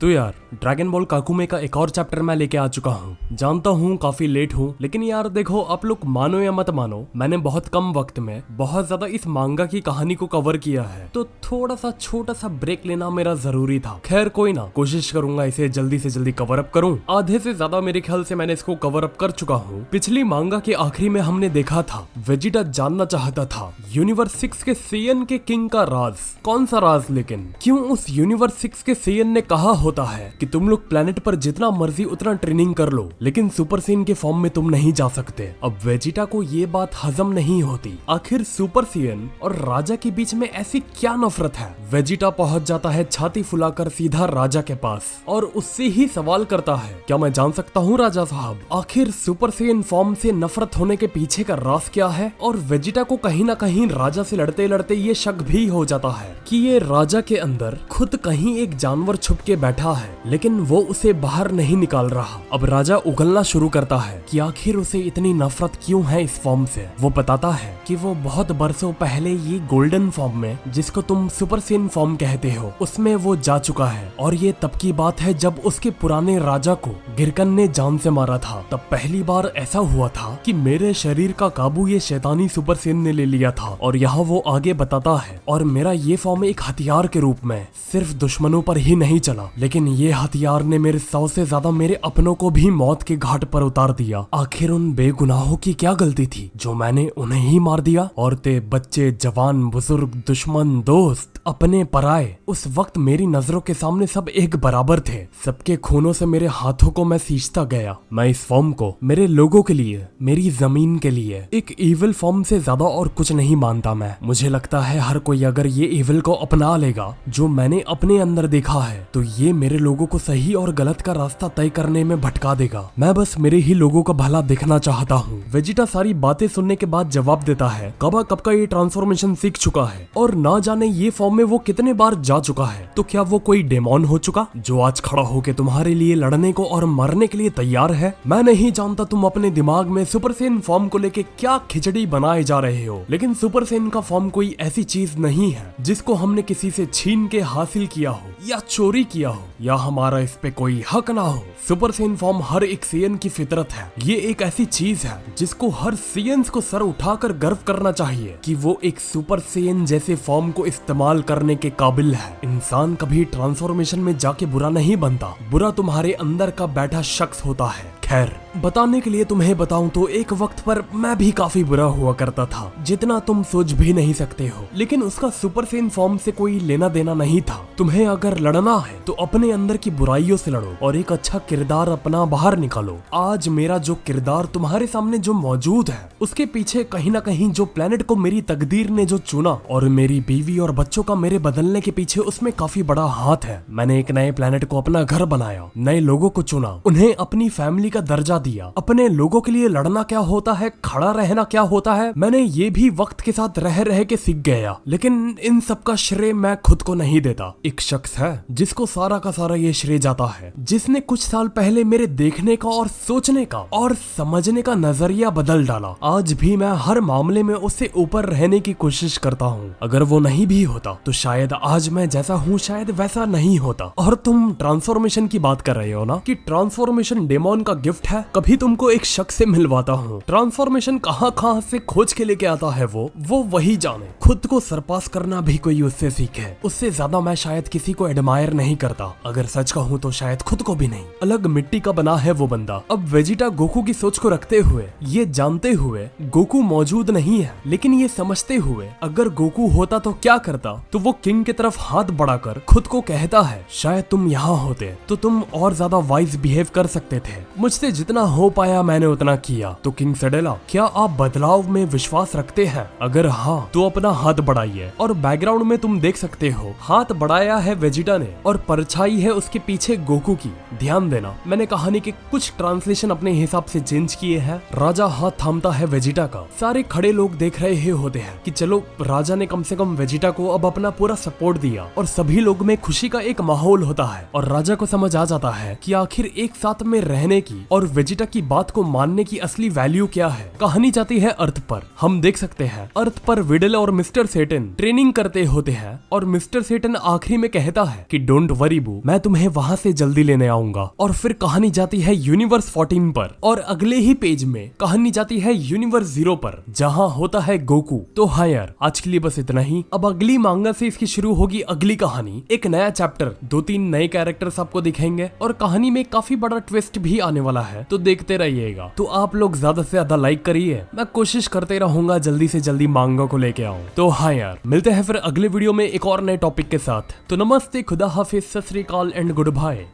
तो यार dragon ball काकुमे का एक और चैप्टर मैं लेके आ चुका हूँ। जानता हूँ काफी लेट हूँ, लेकिन यार देखो आप लोग मानो या मत मानो, मैंने बहुत कम वक्त में बहुत ज्यादा इस मांगा की कहानी को कवर किया है, तो थोड़ा सा छोटा सा ब्रेक लेना मेरा जरूरी था। खैर कोई ना, कोशिश करूंगा इसे जल्दी से जल्दी कवर अप करूँ। आधे से ज्यादा मेरे ख्याल से मैंने इसको कवर अप कर चुका हूँ। पिछली मांगा के आखिरी में हमने देखा था वेजिटा जानना चाहता था यूनिवर्स 6 के सेयन के किंग का राज। कौन सा राज? लेकिन क्यों उस यूनिवर्स 6 के सेयन ने कहा होता है कि तुम लोग प्लेनेट पर जितना मर्जी उतना ट्रेनिंग कर लो, लेकिन सुपर सेयन के फॉर्म में तुम नहीं जा सकते। अब वेजिटा को ये बात हजम नहीं होती। आखिर सुपर सेयन और राजा के बीच में ऐसी क्या नफरत है? वेजिटा पहुंच जाता है छाती फुलाकर सीधा राजा के पास और उससे ही सवाल करता है, क्या मैं जान सकता हूँ राजा साहब, आखिर सुपर सेयन फॉर्म से नफरत होने के पीछे का राज क्या है? और वेजिटा को कहीं ना कहीं राजा से लड़ते लड़ते ये शक भी हो जाता है कि ये राजा के अंदर खुद कहीं एक जानवर छुप के बैठा है, लेकिन वो उसे बाहर नहीं निकाल रहा। अब राजा उगलना शुरू करता है कि आखिर उसे इतनी नफरत क्यों है इस फॉर्म से। वो बताता है कि वो बहुत बरसों पहले ये गोल्डन फॉर्म में, जिसको तुम सुपर सेयन फॉर्म कहते हो, उसमें वो जा चुका है। और ये तब की बात है जब उसके पुराने राजा को गिरकन ने जान से मारा था। तब पहली बार ऐसा हुआ था कि मेरे शरीर का काबू ये शैतानी सुपर सेयन ने ले लिया था। और यहाँ वो आगे बताता है, और मेरा ये फॉर्म एक हथियार के रूप में सिर्फ दुश्मनों पर ही नहीं चला, लेकिन ये हथियार ने मेरे 100 से ज्यादा मेरे अपनों को भी मौत के घाट पर उतार दिया। आखिर उन बेगुनाहों की क्या गलती थी जो मैंने उन्हें ही मार दिया? औरतें, बच्चे, जवान, बुजुर्ग, दुश्मन, दोस्त, अपने पराये, उस वक्त मेरी नजरों के सामने सब एक बराबर थे। सबके खूनों से मेरे हाथों को मैं सींचता गया। मैं इस फॉर्म को मेरे लोगों के लिए, मेरी जमीन के लिए एक इविल फॉर्म से ज्यादा और कुछ नहीं मानता मैं। मुझे लगता है हर कोई अगर ये इविल को अपना लेगा जो मैंने अपने अंदर देखा है, तो ये मेरे लोगों को सही और गलत का रास्ता तय करने में भटका देगा। मैं बस मेरे ही लोगों का भला देखना चाहता हूँ। वेजिटा सारी बातें सुनने के बाद जवाब देता है, कब का ये ट्रांसफॉर्मेशन सीख चुका है और ना जाने ये फॉर्म में वो कितने बार जा चुका है। तो क्या वो कोई डेमोन हो चुका जो आज खड़ा होके तुम्हारे लिए लड़ने को और मरने के लिए तैयार है? मैं नहीं जानता तुम अपने दिमाग में सुपर सेयन फॉर्म को लेके क्या खिचड़ी बनाए जा रहे हो, लेकिन सुपर सेयन का फॉर्म कोई ऐसी चीज नहीं है जिसको हमने किसी से छीन के हासिल किया हो या चोरी किया हो या हमारा इस पे कोई हक ना हो। सुपर सेयन फॉर्म हर एक सेयन की फितरत है। ये एक ऐसी चीज है जिसको हर सेयन्स को सर उठाकर गर्व करना चाहिए कि वो एक सुपर सेयन जैसे फॉर्म को इस्तेमाल करने के काबिल है। इंसान कभी ट्रांसफॉर्मेशन में जाके बुरा नहीं बनता, बुरा तुम्हारे अंदर का बैठा शख्स होता है। खैर, बताने के लिए तुम्हें बताऊं तो एक वक्त पर मैं भी काफी बुरा हुआ करता था, जितना तुम सोच भी नहीं सकते हो। लेकिन उसका सुपर सेयन फॉर्म से कोई लेना देना नहीं था। तुम्हें अगर लड़ना है तो अपने अंदर की बुराइयों से लड़ो और एक अच्छा किरदार अपना बाहर निकालो। आज मेरा जो किरदार तुम्हारे सामने जो मौजूद है, उसके पीछे कहीं ना कहीं जो प्लेनेट को मेरी तकदीर ने जो चुना और मेरी बीवी और बच्चों का मेरे बदलने के पीछे, उसमें काफी बड़ा हाथ है। मैंने एक नए प्लेनेट को अपना घर बनाया, नए लोगों को चुना, उन्हें अपनी फैमिली का दर्जा दिया। अपने लोगों के लिए लड़ना क्या होता है, खड़ा रहना क्या होता है, मैंने ये भी वक्त के साथ रह रह के सीख गया। लेकिन इन सब का श्रेय मैं खुद को नहीं देता। एक शख्स है जिसको सारा का सारा ये श्रेय जाता है, जिसने कुछ साल पहले मेरे देखने का और सोचने का और समझने का नजरिया बदल डाला। आज भी मैं हर मामले में उससे ऊपर रहने की कोशिश करता हूँ। अगर वो नहीं भी होता तो शायद आज मैं जैसा हूँ शायद वैसा नहीं होता। और तुम ट्रांसफॉर्मेशन की बात कर रहे हो ना, कि ट्रांसफॉर्मेशन डेमोन का गिफ्ट है। कभी तुमको एक शख्स से मिलवाता हूँ, ट्रांसफॉर्मेशन कहाँ से खोज के लेके आता है वो वही जाने। खुद को सरपास करना भी कोई उससे सीखे। उससे ज्यादा मैं शायद किसी को एडमायर नहीं करता। अगर सच कहूँ तो शायद खुद को भी नहीं। अलग मिट्टी का बना है वो बंदा। अब वेजिटा गोकू की सोच को रखते हुए, ये जानते हुए गोकू मौजूद नहीं है, लेकिन ये समझते हुए अगर गोकू होता तो क्या करता, तो वो किंग की तरफ हाथ बढ़ाकर खुद को कहता है, शायद तुम यहाँ होते तो तुम और ज्यादा वाइज बिहेव कर सकते थे। मुझसे जितना हो पाया मैंने उतना किया। तो किंग सेडेला, क्या आप बदलाव में विश्वास रखते हैं? अगर हाँ तो अपना हाथ बढ़ाइए। और बैकग्राउंड में तुम देख सकते हो हाथ बढ़ाया है वेजिटा ने और परछाई है उसके पीछे गोकू की। ध्यान देना, मैंने कहानी के कुछ ट्रांसलेशन अपने हिसाब से चेंज किए हैं। राजा हाथ थामता है वेजिटा का। सारे खड़े लोग देख रहे होते हैं कि चलो राजा ने कम से कम वेजिटा को अब अपना पूरा सपोर्ट दिया और सभी लोग में खुशी का एक माहौल होता है। और राजा को समझ आ जाता है कि आखिर एक साथ में रहने की और वेजिटा की बात को मानने की असली वैल्यू क्या है। कहानी जाती है अर्थ पर। हम देख सकते हैं अर्थ पर विडल और मिस्टर सेटन ट्रेनिंग करते होते हैं और मिस्टर सेटन आखिरी में कहता है कि डोंट वरी बू, मैं तुम्हें वहां से जल्दी लेने आऊंगा। और फिर कहानी जाती है यूनिवर्स 14 पर और अगले ही पेज में कहानी जाती है यूनिवर्स 0 पर जहां होता है गोकू। तो हाँ यार, आज के लिए बस इतना ही। अब अगली मांगा से इसकी शुरू होगी अगली कहानी, एक नया चैप्टर, 2-3 नए कैरेक्टर्स आपको दिखेंगे और कहानी में काफी बड़ा ट्विस्ट भी आने वाला है, तो देखते रहिएगा। तो आप लोग ज्यादा से ज्यादा लाइक करिए, मैं कोशिश करते रहूंगा जल्दी से जल्दी मांगा को लेके आऊं। तो हाँ यार, मिलते हैं फिर अगले वीडियो में एक और नए टॉपिक के साथ। तो नमस्ते, खुदा हाफिज, सत श्री अकाल एंड गुड बाय।